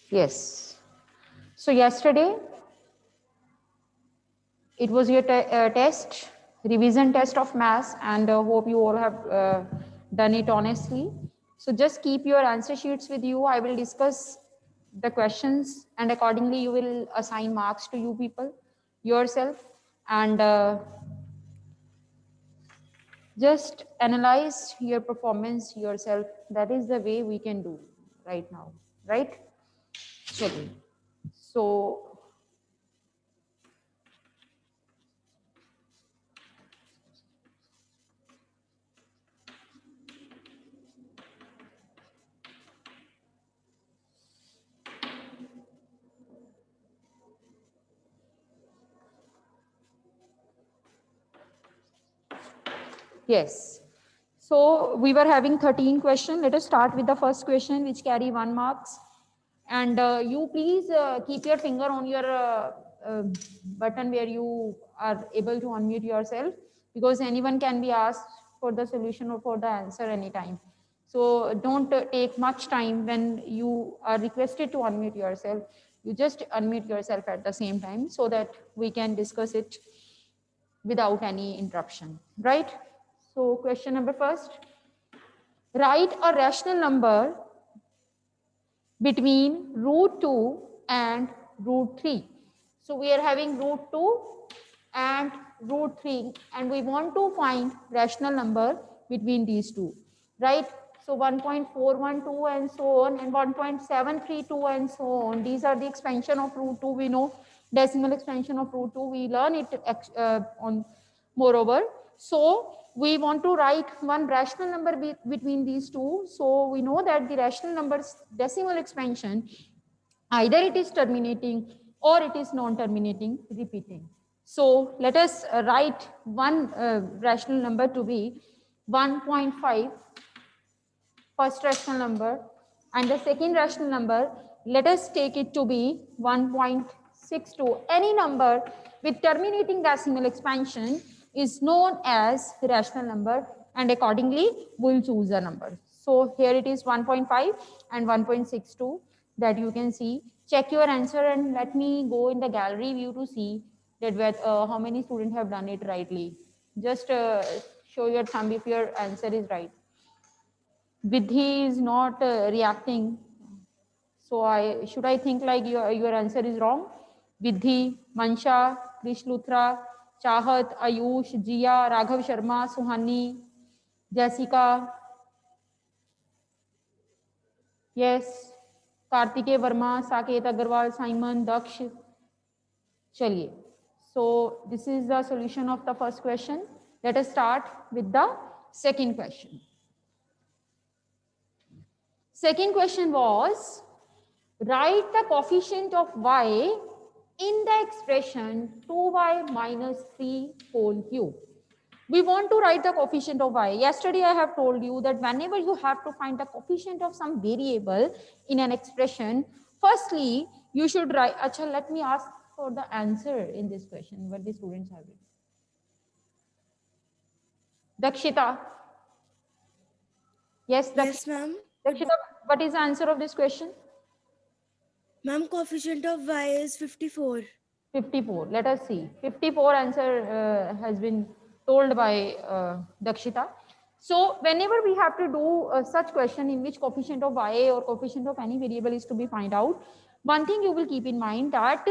Yes. So yesterday it was your test, revision test of maths, and hope you all have done it honestly. So just keep your answer sheets with you. I will discuss the questions, and accordingly you will assign marks to you people yourself, and just analyze your performance yourself. That is the way we can do right now, right? Chलिए. So yes. So we were having 13 questions. Let us start with the first question, which carry 1 marks. And you please keep your finger on your button where you are able to unmute yourself, because anyone can be asked for the solution or for the answer anytime. So don't take much time when you are requested to unmute yourself. You just unmute yourself at the same time so that we can discuss it without any interruption, right? So question number first, write a rational number between root 2 and root 3. So we are having root 2 and root 3, and we want to find rational number between these two, right? So 1.412 and so on, and 1.732 and so on. These are the expansion of root 2. We know decimal expansion of root 2. We learn it on moreover. So we want to write one rational number between these two. So we know that the rational numbers decimal expansion, either it is terminating or it is non-terminating repeating. So let us write one rational number to be 1.5, first rational number, and the second rational number, let us take it to be 1.62. Any number with terminating decimal expansion is known as rational number, and accordingly we'll choose a number. So here it is 1.5 and 1.62 that you can see. Check your answer and let me go in the gallery view to see that how many students have done it rightly. Just show your thumb if your answer is right. Vidhi is not reacting. So should I think like your answer is wrong? Vidhi, Mansha, Krish Luthra, Chahat, Ayush, Jia, Raghav Sharma, Suhani, Jessica. Yes. Kartike Verma, Saket Agarwal, Simon, Daksh. Chaliye. So this is the solution of the first question. Let us start with the second question. Second question was, write the coefficient of y in the expression 2y minus 3 whole cube. We want to write the coefficient of y. Yesterday I have told you that whenever you have to find the coefficient of some variable in an expression, firstly you should write. Acha, let me ask for the answer in this question, what the students have written. Dakshita. Yes, Dakshita. Yes, ma'am. Dakshita, what is the answer of this question? Ma'am, coefficient of y is 54. 54. Let us see. 54 answer has been told by Dakshita. So whenever we have to do such question in which coefficient of y or coefficient of any variable is to be find out, one thing you will keep in mind that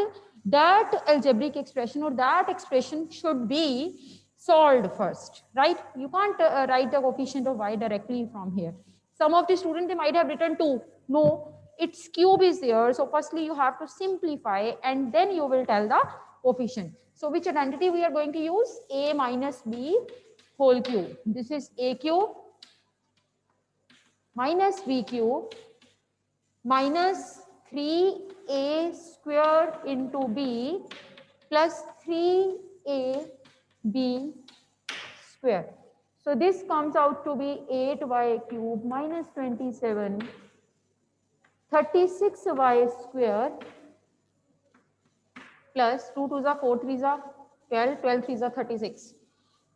that algebraic expression or that expression should be solved first, right? You can't write the coefficient of y directly from here. Some of the students, they might have written 2. No, its cube is there. So firstly you have to simplify and then you will tell the coefficient. So which identity we are going to use? A minus b whole cube. This is a cube minus b cube minus 3a square into b plus 3ab square. So this comes out to be 8y cube minus 27, 36y square plus 2 2s are 4 3s are 12, 12 3s are 36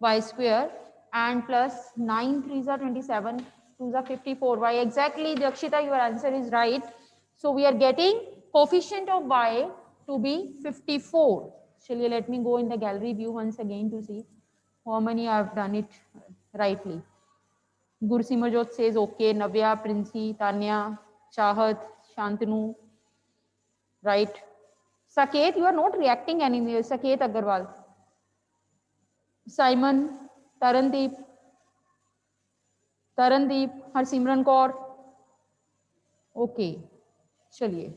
y square and plus 9 3s are 27, 2s are 54 y. Exactly, Dakshita, your answer is right. So we are getting coefficient of y to be 54. Chaliye, let me go in the gallery view once again to see how many I have done it rightly. Gursimajot says okay, Navya, Princy, Tanya, Chahat, Shantanu, right? Saket, you are not reacting anywhere. Saket Agarwal. Simon, Tarandeep, Harsimran Kaur. Okay, chaliye.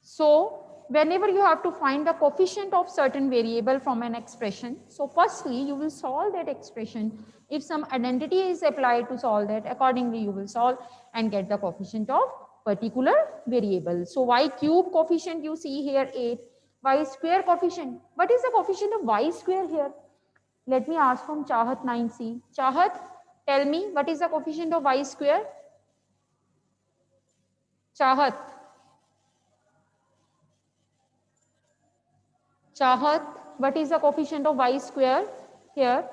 So whenever you have to find the coefficient of certain variable from an expression, so firstly you will solve that expression. If some identity is applied to solve that, accordingly you will solve and get the coefficient of particular variable. So y cube coefficient you see here 8, y square coefficient. What is the coefficient of y square here? Let me ask from Chahat 9C. Chahat, tell me what is the coefficient of y square? Chahat. Chahat, what is the coefficient of y square here?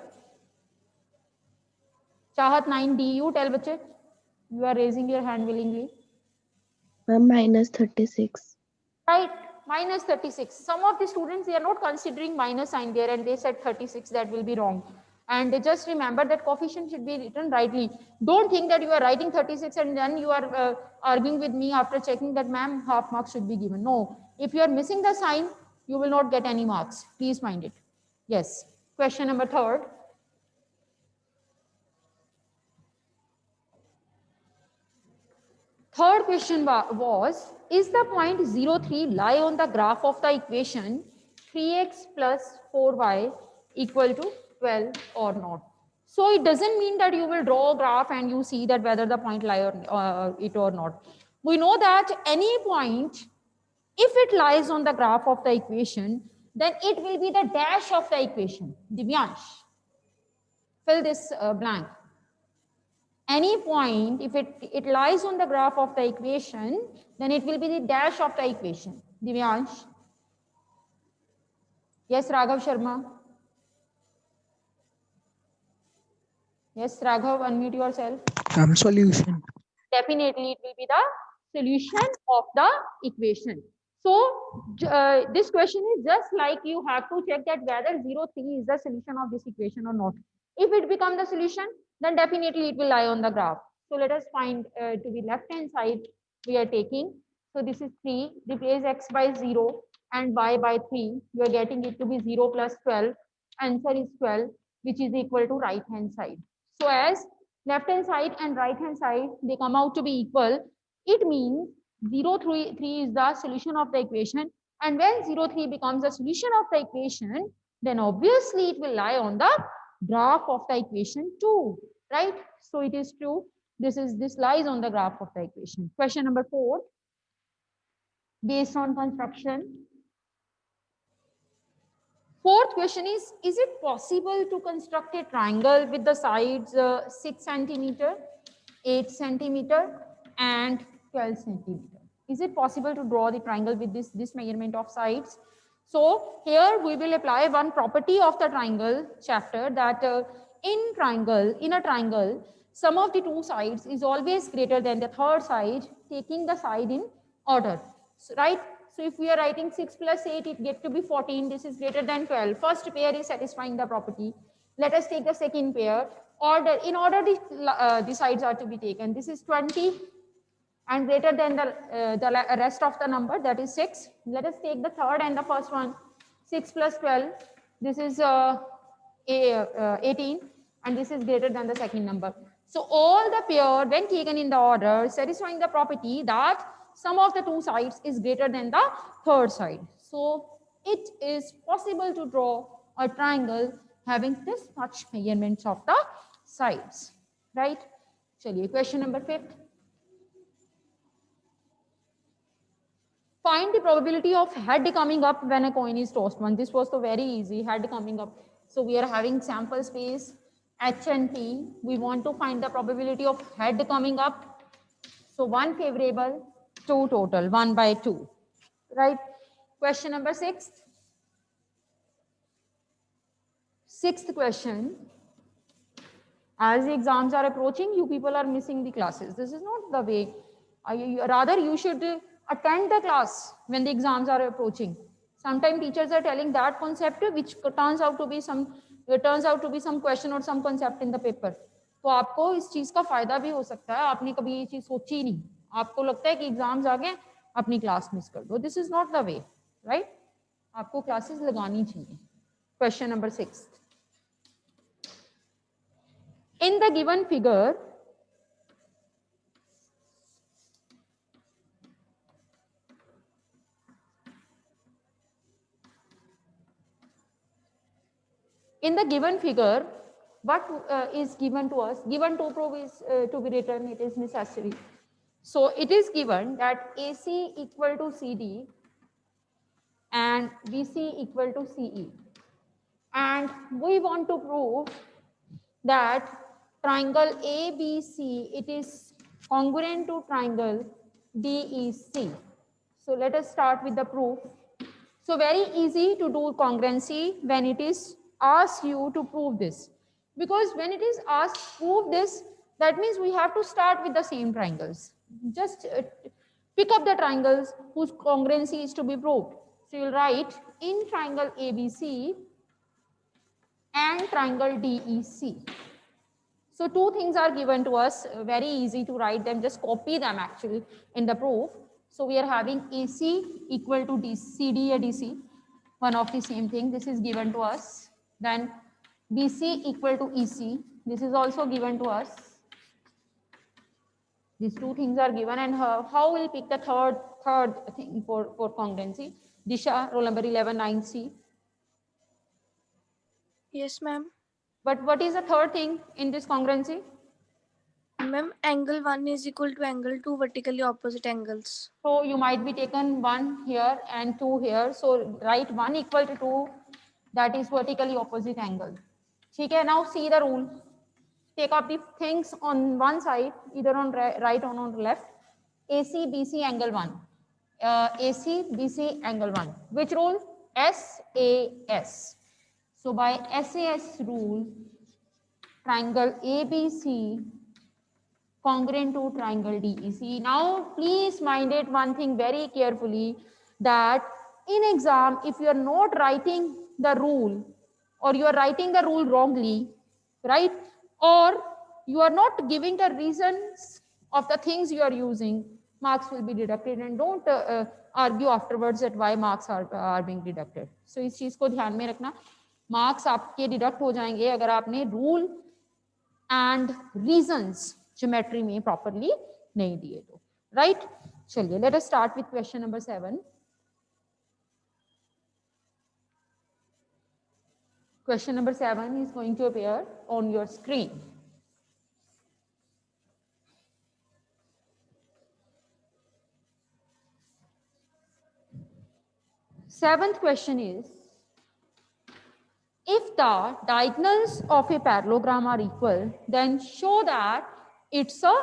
Chahat 9D, you tell bache. You are raising your hand willingly. Minus 36. Right, minus 36. Some of the students, they are not considering minus sign there and they said 36, that will be wrong. And just remember that coefficient should be written rightly. Don't think that you are writing 36 and then you are arguing with me after checking that ma'am half marks should be given. No, if you are missing the sign, you will not get any marks. Please mind it. Yes. Question number 3rd. Third question was, is the point 03 lie on the graph of the equation 3x plus 4y equal to 12 or not? So it doesn't mean that you will draw a graph and you see that whether the point lie on it or not. We know that any point, if it lies on the graph of the equation, then it will be the dash of the equation. Divyansh, fill this blank. Any point, if it lies on the graph of the equation, then it will be the dash of the equation. Divyansh. Yes, Raghav Sharma. Yes, Raghav, unmute yourself. Solution. Definitely, it will be the solution of the equation. So, this question is just like you have to check that whether 03 is the solution of this equation or not. If it becomes the solution, then definitely it will lie on the graph. So, let us find to the left hand side we are taking. So, this is 3, replace x by 0 and y by 3. You are getting it to be 0 plus 12. Answer is 12, which is equal to right hand side. So, as left hand side and right hand side, they come out to be equal, it means 03 is the solution of the equation, and when 03 becomes the solution of the equation, then obviously it will lie on the graph of the equation too, right? So it is true, this lies on the graph of the equation. Question number 4, based on construction. Fourth question is it possible to construct a triangle with the sides 6 centimeter, 8 centimeter and 12 centimeter? Is it possible to draw the triangle with this measurement of sides? So here we will apply one property of the triangle chapter, that in a triangle, sum of the two sides is always greater than the third side, taking the side in order, so, right? So if we are writing 6 plus 8, it gets to be 14. This is greater than 12. First pair is satisfying the property. Let us take the second pair. In order the sides are to be taken. This is 20 and greater than the rest of the number, that is 6. Let us take the third and the first one. 6 plus 12. This is 18 and this is greater than the second number. So all the pair, when taken in the order, satisfying the property that sum of the two sides is greater than the third side. So it is possible to draw a triangle having this much measurements of the sides, right? Chaliye, question number 5. Find the probability of head coming up when a coin is tossed. One, this was so very easy, head coming up. So we are having sample space H and P. We want to find the probability of head coming up. So 1 favorable, 2 total, 1 by 2, right? Question number 6. Sixth question. As the exams are approaching, you people are missing the classes. This is not the way Rather, you should attend the class when the exams are approaching. Sometimes teachers are telling that concept which turns out to be some question or some concept in the paper. तो आपको इस चीज का फायदा भी हो सकता है. आपने कभी ये चीज सोची नहीं, आपको लगता है कि एग्जाम्स आ गए, अपनी क्लास मिस कर दो. This is not the way, right. आपको क्लासेस लगानी चाहिए. Question number 6. In the given figure, what is given to us? Given to prove is to be written, it is necessary. So it is given that AC equal to CD and BC equal to CE, and we want to prove that triangle ABC, it is congruent to triangle DEC. So let us start with the proof. So very easy to do congruency when it is asked you to prove this, because when it is asked prove this, that means we have to start with the same triangles. Just pick up the triangles whose congruency is to be proved. So you'll write in triangle ABC and triangle DEC. So two things are given to us, very easy to write them, just copy them actually in the proof. So we are having AC equal to CD or DC, one of the same thing, this is given to us. Then BC equal to EC, this is also given to us. These two things are given, and how we'll pick the third thing for congruency. Disha, roll number 11, 9C. Yes, ma'am. But what is the third thing in this congruency? Ma'am, angle 1 is equal to angle 2 vertically opposite angles. So you might be taken 1 here and 2 here. So write 1 equal to 2, that is vertically opposite angle. Okay, now see the rule. Take up the things on one side, either on right or on left. AC, BC, angle 1. AC, BC, angle 1. Which rule? SAS. So by SAS rule, triangle ABC congruent to triangle DEC. Now, please mind it one thing very carefully, that in exam, if you are not writing the rule, or you are writing the rule wrongly, right? Or you are not giving the reasons of the things you are using, marks will be deducted, and don't argue afterwards that why marks are being deducted. So इस चीज को ध्यान में रखना, marks आपके deduct हो जाएंगे अगर आपने rule and reasons ज्योमेट्री में प्रॉपरली नहीं दिए तो, राइट. चलिए, let us start with question number 7. Question number 7 is going to appear on your screen. Seventh question is, if the diagonals of a parallelogram are equal, then show that it's a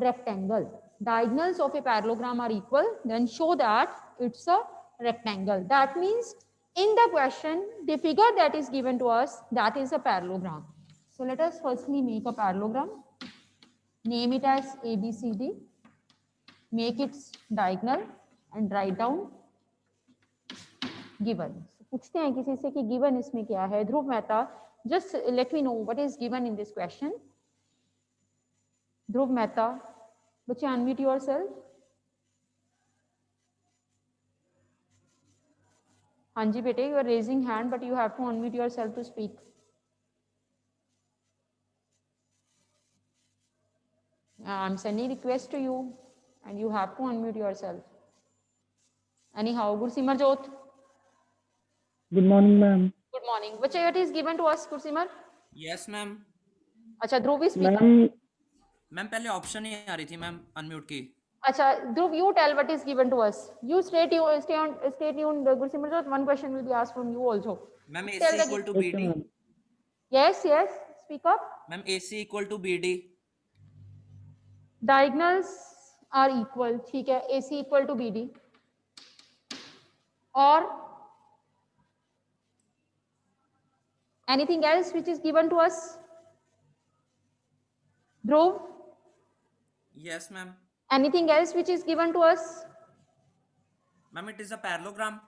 rectangle. Diagonals of a parallelogram are equal, then show that it's a rectangle. That means in the question, the figure that is given to us, that is a parallelogram. So let us firstly make a parallelogram. Name it as ABCD. Make its diagonal and write down given. पूछते हैं किसी से कि given इसमें क्या है. ध्रुव Mehta, just let me know what is given in this question. ध्रुव मेहता, बच्चे unmute yourself. हाँ जी बेटे, you are raising hand but you have to unmute yourself to speak. I'm sending request to you and you have to unmute yourself. Anyhow, Gursimar. Good morning, ma'am. Good morning. Which what is given to us, Gursimar? Yes, ma'am. अच्छा, ध्रुव is speaking. Ma'am पहले option ही आ रही थी ma'am unmute की. अच्छा, Dhruv, you tell what is given to us. You stay tuned, Gursimar. One question will be asked from you also. Ma'am AC equal to BD. Yes, speak up. Ma'am AC equal to BD. Diagonals are equal, ठीक है. AC equal to BD. और anything else which is given to us? Dhruv? Yes, ma'am. Anything else which is given to us? Ma'am, it is a parallelogram.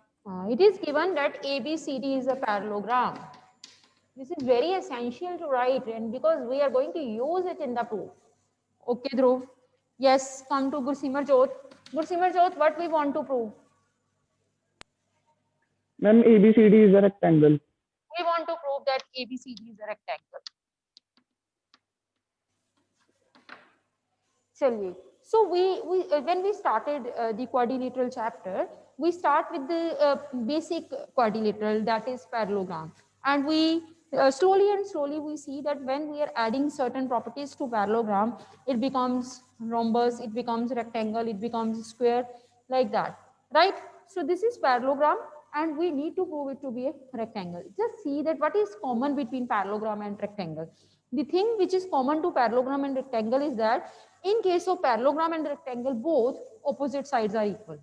It is given that ABCD is a parallelogram. This is very essential to write, and because we are going to use it in the proof. Okay, Dhruv. Yes, come to Gursimar Jyot. Gursimar Jyot, what we want to prove? Ma'am, ABCD is a rectangle. We want to prove that ABCD is a rectangle. Chaliye. So when we started the quadrilateral chapter, we start with the basic quadrilateral, that is parallelogram, and we slowly and slowly we see that when we are adding certain properties to parallelogram, it becomes rhombus, it becomes rectangle, it becomes square, like that, right? So this is parallelogram, and we need to prove it to be a rectangle. Just see that what is common between parallelogram and rectangle. The thing which is common to parallelogram and rectangle is that in case of parallelogram and rectangle, both opposite sides are equal,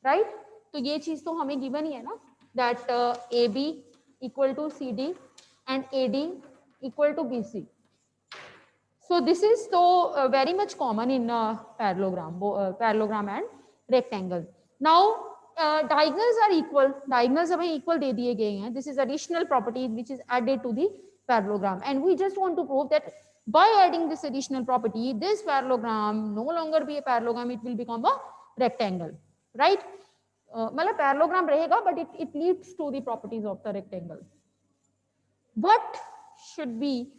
right? तो ये चीज तो हमें given ही है ना, that AB equal to CD and AD equal to BC. So this is so very much common in parallelogram and rectangle. Now diagonals are equal. Diagonals हमें equal दे दिए गए हैं. This is additional property which is added to the parallelogram, and we just want to prove that by adding this additional property, this parallelogram no longer be a parallelogram, it will become a rectangle, right? मतलब parallelogram रहेगा, but it leads to the properties of the rectangle. What should be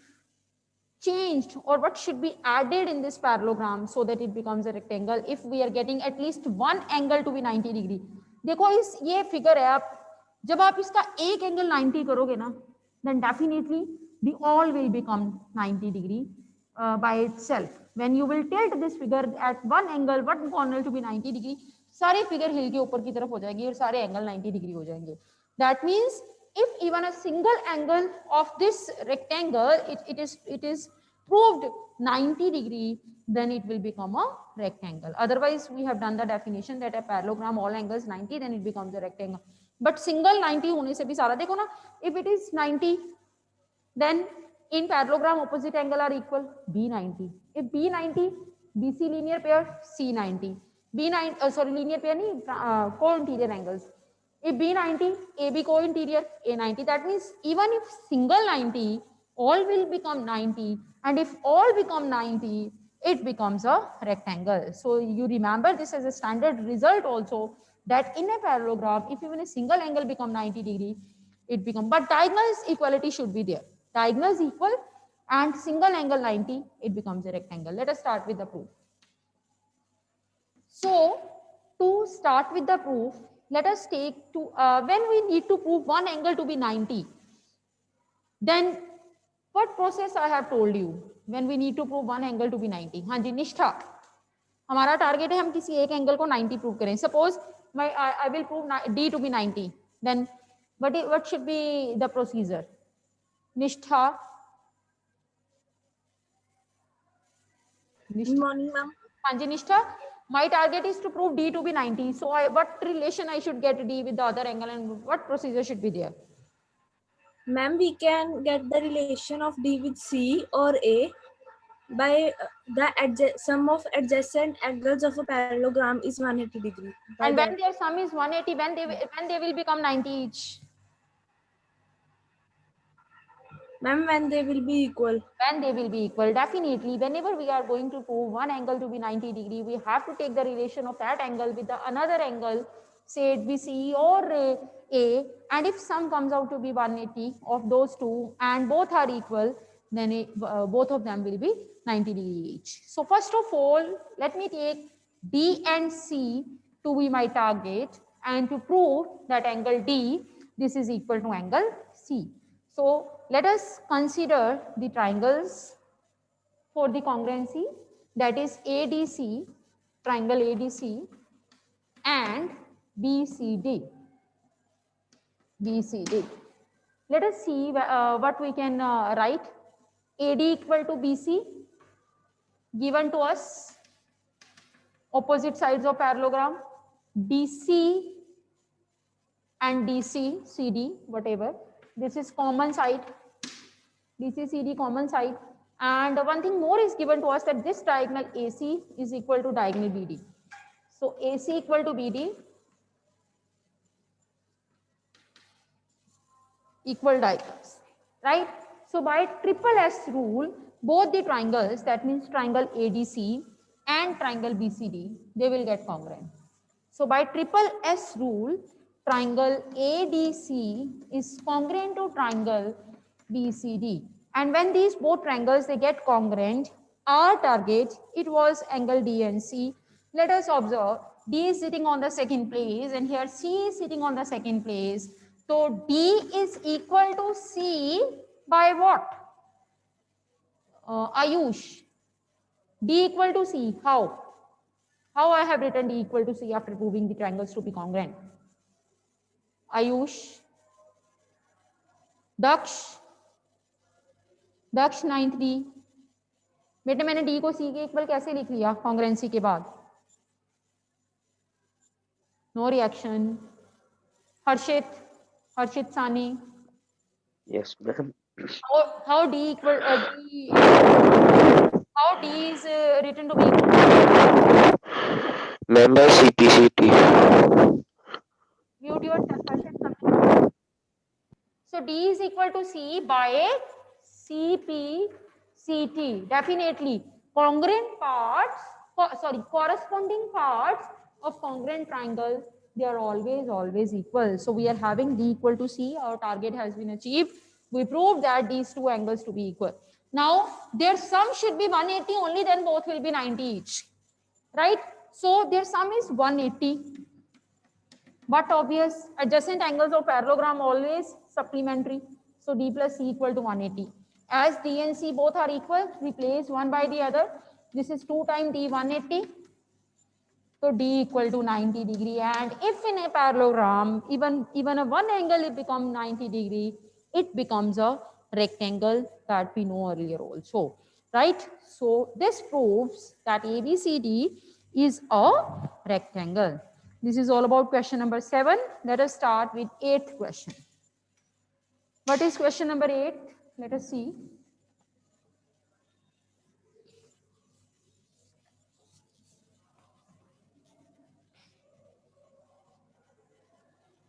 changed or what should be added in this parallelogram so that it becomes a rectangle if we are getting at least one angle to be 90 degree? देखो इस ये figure है, आप जब आप इसका एक angle 90 करोगे ना, then definitely the all will become 90 degree by itself. When you will tilt this figure at one angle, one corner to be 90 degree, सारे फिगर हिल के ऊपर की तरफ हो जाएंगे और सारे एंगल 90 डिग्री हो जाएंगे. That means if even a single angle of this rectangle it is proved 90 degree, then it will become a rectangle. Otherwise we have done the definition that a parallelogram all angles 90, then it becomes a rectangle. But single 90 होने से भी सारा देखो ना, if it is 90, then in parallelogram opposite angle are equal, B90. If B90, BC linear pair, C90. B9 sorry linear pair नहीं, co-interior angles. If B90, AB co-interior, A90. That means even if single 90, all will become 90, and if all become 90, it becomes a rectangle. So you remember this as a standard result also, that in a parallelogram, if even a single angle become 90 degree, it becomes, but diagonals equality should be there. Diagonals equal and single angle 90, it becomes a rectangle. Let us start with the proof. So to start with the proof, let us take to when we need to prove one angle to be 90, then what process I have told you when we need to prove one angle to be 90. हाँ जी निष्ठा, हमारा target है हम किसी एक angle को 90 prove करें. Suppose I will prove D to be 90, then what should be the procedure? Nishtha. Good morning, ma'am. हाँ जी निष्ठा, my target is to prove D to be 90. So what relation I should get D with the other angle, and what procedure should be there? Ma'am, we can get the relation of D with C or A by the sum of adjacent angles of a parallelogram is 180 degree. And when their sum is 180, when they will become 90 each? Ma'am, when they will be equal. When they will be equal, definitely. Whenever we are going to prove one angle to be 90 degree, we have to take the relation of that angle with the another angle, say it be C or A, and if sum comes out to be 180 of those two and both are equal, then both of them will be 90 degree each. So first of all, let me take D and C to be my target, and to prove that angle D, this is equal to angle C. So let us consider the triangles for the congruency, that is ADC, triangle ADC, and BCD. BCD. Let us see what we can write. AD equal to BC, given to us opposite sides of parallelogram, DC and DC, CD, whatever. This is common side, DC, CD common side, And one thing more is given to us, that this diagonal AC is equal to diagonal BD. So AC equal to BD, equal diagonals, right? So by triple S rule, both the triangles, that means triangle ADC and triangle BCD, they will get congruent. So by triple S rule, triangle ADC is congruent to triangle BCD. And when these both triangles, they get congruent, our target, it was angle DNC. Let us observe, D is sitting on the second place and here C is sitting on the second place. So D is equal to C by what? Ayush. D equal to C, how? How I have written D equal to C after proving the triangles to be congruent? Ayush, Daksh 93। बेटे मैंने D को C के equal कैसे लिख लिया congruency के बाद? No reaction. हर्षित सानी, Yes, ma'am. how D equal how D is written to be equal? Ma'am, by CPCT. Mute yourself, Harshit. So D is equal to C by CPCT. Definitely, congruent parts, corresponding parts of congruent triangle, they are always equal. So we are having D equal to C. Our target has been achieved. We proved that these two angles to be equal. Now their sum should be 180 only, then both will be 90 each, right? So their sum is 180. But obvious, adjacent angles of parallelogram always supplementary. So D plus C equal to 180. As D and C both are equal, replace one by the other. This is 2 times D 180. So D equal to 90 degree. And if in a parallelogram, even a one angle it becomes 90 degree, it becomes a rectangle that we know earlier also, right? So this proves that ABCD is a rectangle. This is all about question number 7. Let us start with 8th question. What is question number 8? Let us see.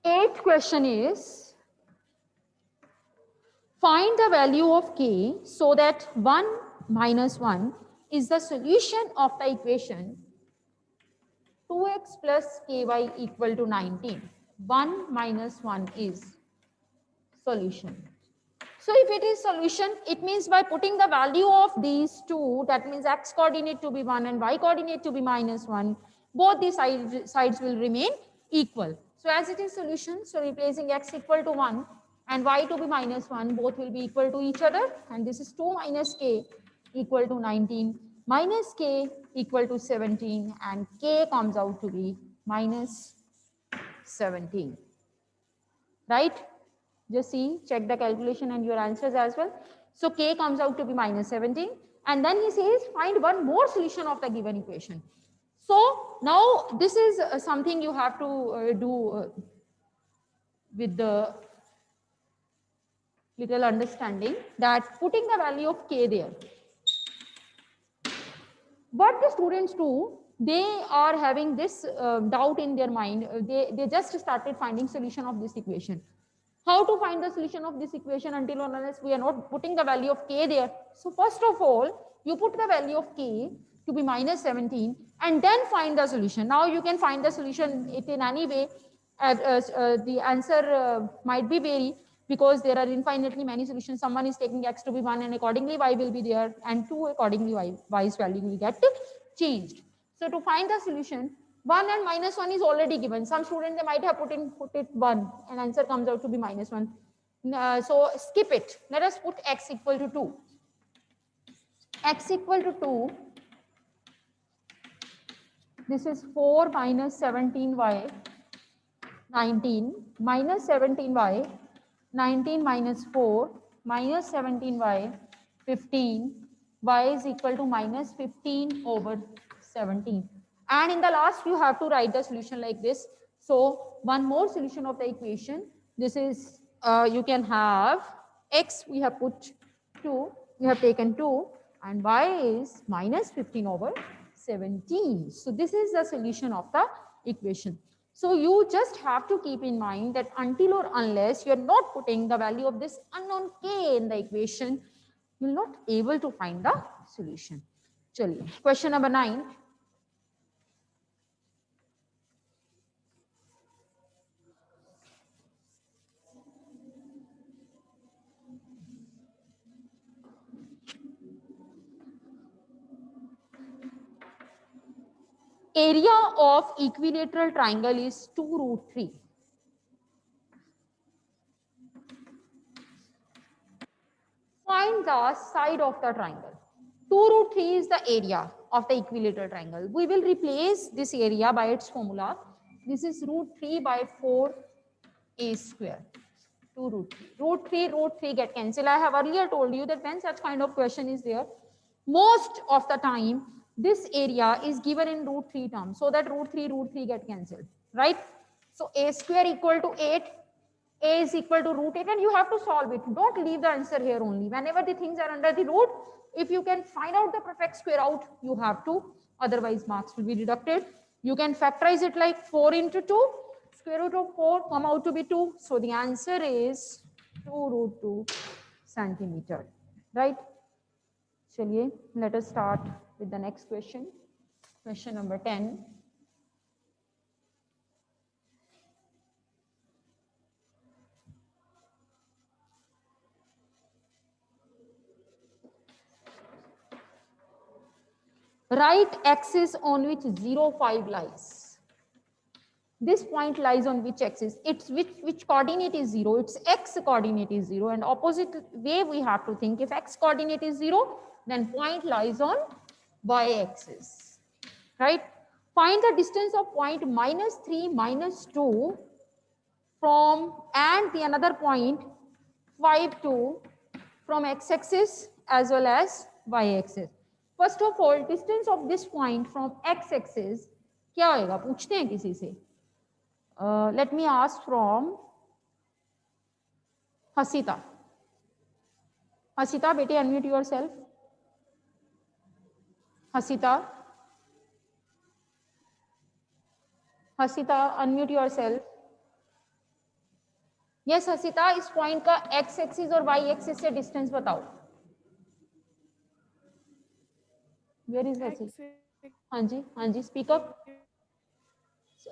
Eighth question is, find the value of k so that 1 minus 1 is the solution of the equation 2x plus ky equal to 19. 1 minus 1 is solution. So if it is solution, it means by putting the value of these two, that means x coordinate to be 1 and y coordinate to be minus 1, both the sides will remain equal. So as it is solution, so replacing x equal to 1 and y to be minus 1, both will be equal to each other, and this is 2 minus k equal to 19, minus k equal to 17, and k comes out to be minus 17, right? Just see, check the calculation and your answers as well. So k comes out to be minus 17, and then he says find one more solution of the given equation. So now this is something you have to do with the little understanding, that putting the value of k there. What the students do, they are having this doubt in their mind. They just started finding solution of this equation. How to find the solution of this equation until or unless we are not putting the value of k there? So first of all, you put the value of k to be minus 17 and then find the solution. Now you can find the solution in any way. The answer might be vary because there are infinitely many solutions. Someone is taking x to be 1 and accordingly y will be there, and 2 accordingly y's value will get changed. So to find the solution, 1 and minus 1 is already given. Some students, they might have put it 1 and answer comes out to be minus 1. So skip it. Let us put x equal to 2. X equal to 2. This is 4 minus 17y, 19, minus 17y, 19 minus 4, minus 17y, 15, y is equal to minus 15 over 17. And in the last, you have to write the solution like this. So one more solution of the equation. This is, you can have x, we have put 2, we have taken 2, and y is minus 15 over 17. So this is the solution of the equation. So you just have to keep in mind that until or unless you are not putting the value of this unknown k in the equation, you will not able to find the solution. Chaliye, question number 9. Area of equilateral triangle is 2 root 3. Find the side of the triangle. 2 root 3 is the area of the equilateral triangle. We will replace this area by its formula. This is root 3 by 4 a square. 2 root 3. Root 3 get cancelled. I have earlier told you that when such kind of question is there, most of the time this area is given in root 3 terms, so that root 3 get cancelled, right? So a square equal to 8, a is equal to root 8, and you have to solve it. Don't leave the answer here only. Whenever the things are under the root, if you can find out the perfect square out, you have to, otherwise marks will be deducted. You can factorize it like 4 into 2, square root of 4 come out to be 2. So the answer is 2 root 2 centimeter, right? Chaliye, let us start with the next question. Question number 10. Write axis on which 0, 5 lies. This point lies on which axis? It's which coordinate is 0? Its x coordinate is 0, and opposite way we have to think. If x coordinate is 0, then point lies on y axis, right? Find the distance of point minus 3, minus 2 from, and the another point 5, 2 from x axis as well as y axis. First of all, distance of this point from x axis क्या होएगा? पूछते हैं किसी से. Let me ask from Hasita. Hasita, बेटे unmute yourself. Hasita. Hasita, unmute yourself. Yes, Hasita, इस point का x axis और y एक्सिस से डिस्टेंस बताओ. Where is Hasita? हाँ जी, speak up.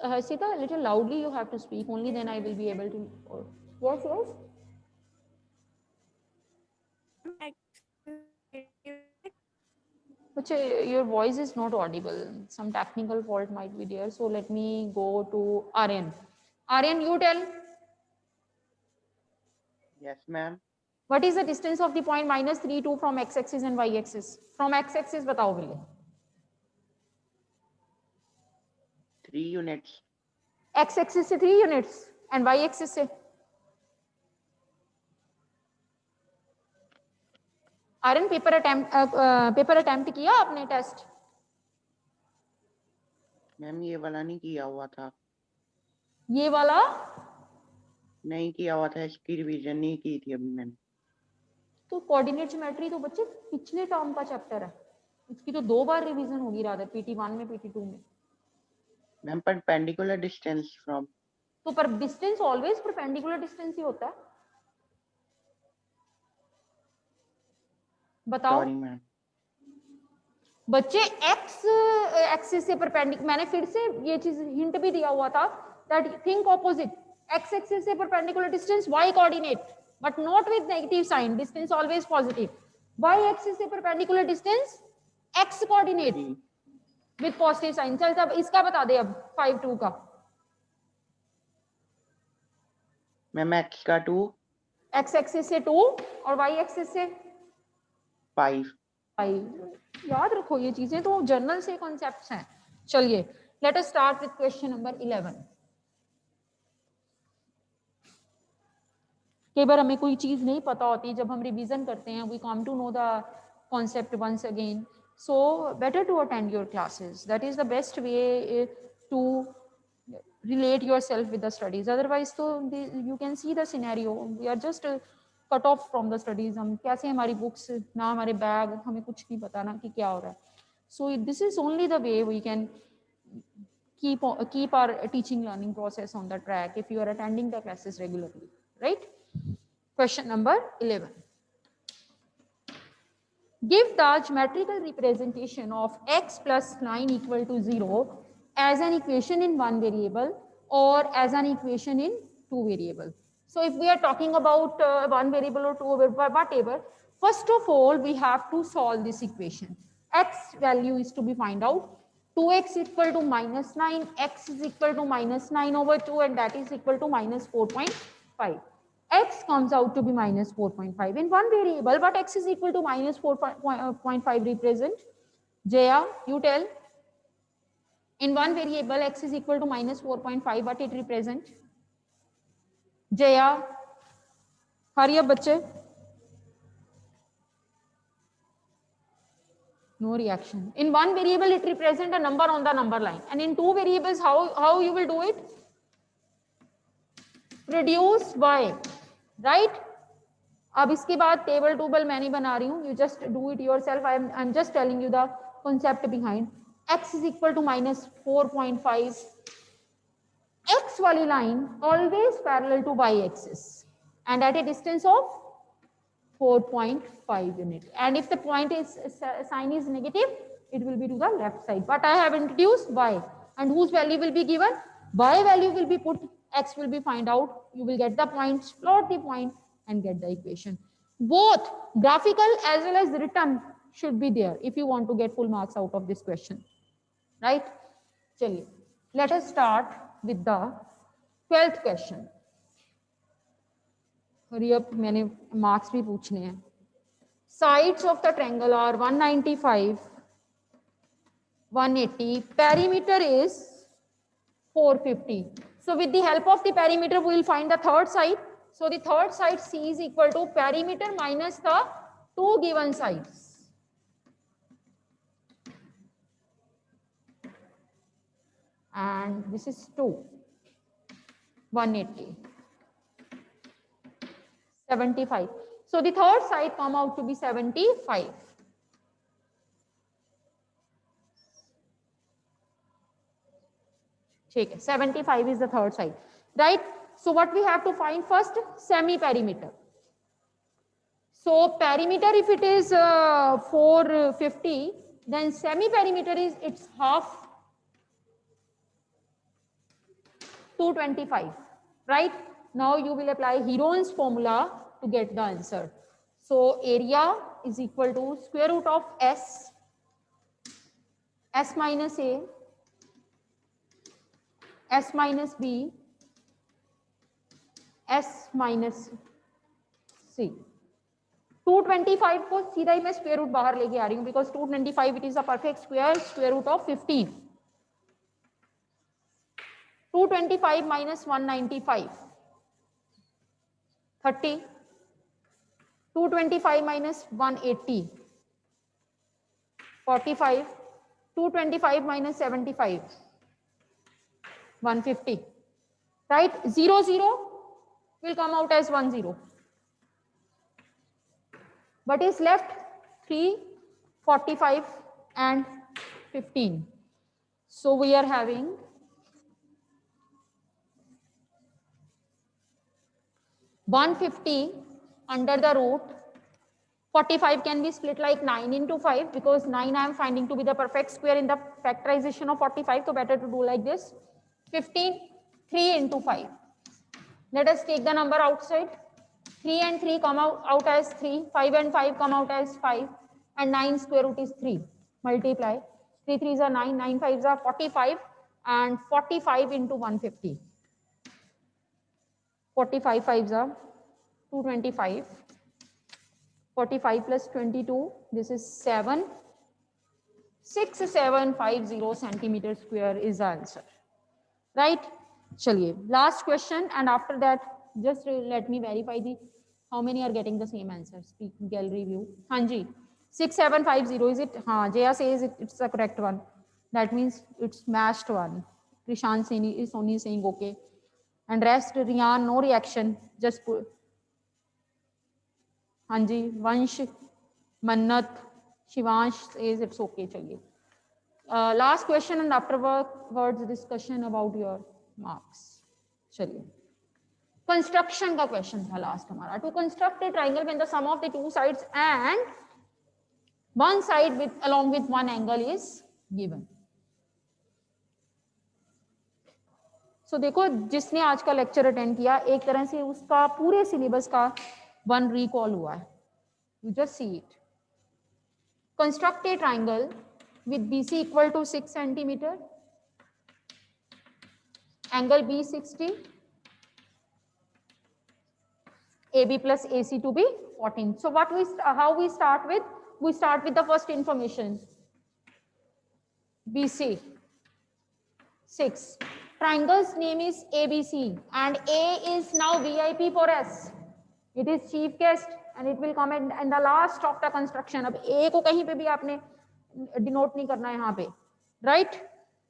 Hasita, a little loudly you have to speak, only then I will be able to. Yes. But your voice is not audible. Some technical fault might be there. So let me go to Aryan. Aryan, you tell. Yes, ma'am. What is the distance of the point minus 3, 2 from x-axis and y-axis? From x-axis, बताओ पहले. 3 units. X-axis से 3 units and y-axis से. Aryan paper attempt किया आपने test? Ma'am ये वाला नहीं किया हुआ था. ये वाला नहीं किया हुआ था, इसकी रिवीजन नहीं की थी अभी मैंने. तो कोऑर्डिनेट ज्योमेट्री तो बच्चे पिछले टर्म का चैप्टर है, इसकी तो 2 बार रिवीजन होगी रादर, PT1 में PT2 में. मैम परपेंडिकुलर डिस्टेंस फ्रॉम, तो पर डिस्टेंस ऑलवेज परपेंडिकुलर डिस्टेंस ही होता है. बताओ. Sorry ma'am. बच्चे x एक्सिस से परपेंडिकुलर, मैंने फिर से ये चीज हिंट भी दिया हुआ था that think opposite. x axis से perpendicular distance y coordinate but not with negative sign, distance always positive. y axis से perpendicular distance x coordinate with positive sign. चल तब इसका बता दे अब 5, 2 का. मैम x का 2, x एक्सिस से 2 और y एक्सिस से 5. 5. याद रखो ये चीजें तो जर्नल से कॉन्सेप्ट्स हैं. चलिए let us start with question number 11. कई बार हमें कोई चीज नहीं पता होती, जब हम रिवीजन करते हैं we come to know the concept once again. So better to attend your classes. That is the best way to relate yourself with the studies. Otherwise, so you can see the scenario. We are just cut off from the studies, हम कैसे हमारी books ना हमारे bag, हमें कुछ नहीं पता ना कि क्या हो रहा है. So this is only the way we can keep our teaching learning process on the track if you are attending the classes regularly, right? Question number 11. Give the geometrical representation of x plus 9 equal to 0 as an equation in one variable or as an equation in two variable. So if we are talking about one variable or two variable, whatever, first of all we have to solve this equation. X value is to be find out. 2x equal to minus 9, x is equal to minus 9 over 2, and that is equal to minus 4.5. X comes out to be minus 4.5 in one variable, but x is equal to minus 4.5 represent. Jaya, you tell. In one variable, x is equal to minus 4.5, what it represent? Jaya, hurry up, bache. No reaction. In one variable, it represent a number on the number line, and in two variables, how you will do it? Reduce y, right? अब इसके बाद table टूबल मैं नहीं बना रही हूँ, you just do it yourself. I'm just telling you the concept behind. X is equal to minus 4.5. X वाली line always parallel to y axis and at a distance of 4.5 unit. And if the point is sign is negative, it will be to the left side. But I have introduced y, and whose value will be given? Y value will be put, x will be find out. You will get the points, plot the point, and get the equation. Both graphical as well as written should be there if you want to get full marks out of this question, right? Chaliye, let us start with the 12th question. Hurry up, मैंने marks भी पूछने हैं. Sides of the triangle are 195, 180. Perimeter is 450. So with the help of the perimeter, we will find the third side. So the third side C is equal to perimeter minus the two given sides. And this is 2, 180. 75. So the third side come out to be 75. Okay, 75 is the third side, right? So what we have to find first? Semi-perimeter. So perimeter, if it is 450, then semi-perimeter is its half, 225, right? Now you will apply Heron's formula to get the answer. So area is equal to square root of S minus A, S minus B, S minus C. 225 को सीधा ही मैं square root बाहर लेके आ रही हूँ, because 225 it is a perfect square root of 15. 225 minus 195, 30. 225 minus 180, 45. 225 minus 75, 150. Right? 0, 0 will come out as 1, 0. But is left 3, 45 and 15. So we are having 150 under the root. 45 can be split like 9 into 5, because 9 I am finding to be the perfect square in the factorization of 45, so better to do like this. 15, 3 into 5. Let us take the number outside. 3 and 3 come out as 3, 5 and 5 come out as 5, and 9 square root is 3. Multiply. 3 3s are 9, 9 5s are 45, and 45 into 150. 45 5s are 225. 45 plus 22, this is 7. 6750 centimeter square is the answer. Right? Chaliye, last question, and after that, just let me verify how many are getting the same answer. Speak gallery view. Hanji, 6750, is it? Haan, Jaya says it's the correct one. That means it's matched one. Krishan is only saying okay. And rest, Riyan, no reaction. Just put. हाँ जी, वंश, मन्नत, Shivansh says it's okay. चलिए, last question and afterwards discussion about your marks. चलिए, construction का question था last हमारा. To construct a triangle when the sum of the two sides and one side with along with one angle is given. So देखो, जिसने आज का lecture attend किया, एक तरह से उसका पूरे सिलेबस का वन रिकॉल हुआ है. You just see it. Construct a triangle with BC equal to 6 centimeter, angle B 60, AB plus AC to be 14. So what how we start with? We start with the first information. BC 6. Triangle's name is ABC and A is now VIP for us. It is chief guest and it will come in the last of the construction. अब A को कहीं पे भी आपने denote नहीं करना है यहाँ पे, राइट?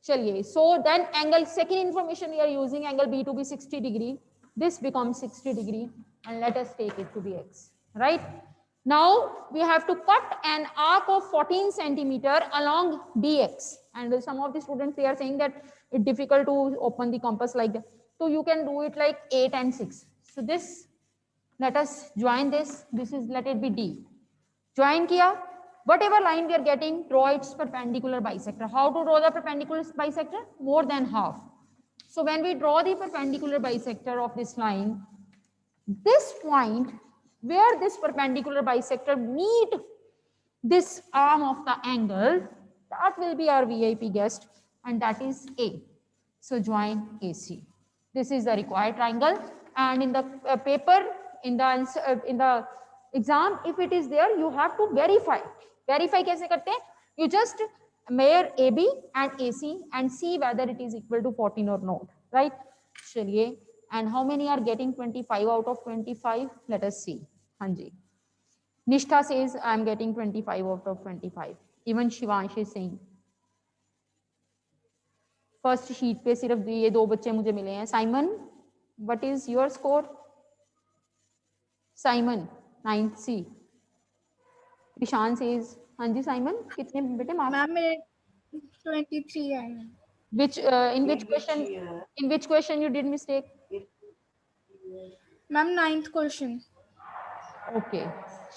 चलिए, so then angle, second information we are using angle B to be 60 degree. This becomes 60 degree and let us take it to be X, right? Now we have to cut an arc of 14 centimetre along dx and some of the students they are saying that it's difficult to open the compass like that, so you can do it like 8 and 6. So this, let us join this is, let it be D. Join किया, whatever line we are getting, draw its perpendicular bisector. How to draw the perpendicular bisector? More than half. So when we draw the perpendicular bisector of this line, this point where this perpendicular bisector meet this arm of the angle, that will be our VIP guest and that is A. So join AC. This is the required triangle, and in the paper, in the exam, if it is there, you have to verify. Verify कैसे करते हैं? You just measure AB and AC and see whether it is equal to 14 or not, right? चलिए, and how many are getting 25 out of 25? Let us see. हाँ जी, Nishtha says I am getting 25 out of 25. Even Shivansh is saying. First sheet पे सिर्फ ये दो बच्चे मुझे मिले हैं. Simon, what is your score? Simon 9th C. Krishan says, हाँ जी साइमन, कितने बेटे मार्क्स? मैम मेरे 23 आए हैं. Which in which question you did mistake? Ma'am 9th question. Okay,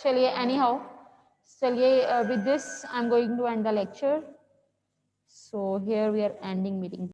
चलिए, anyhow, चलिए, with this I'm going to end the lecture. So here we are ending meeting.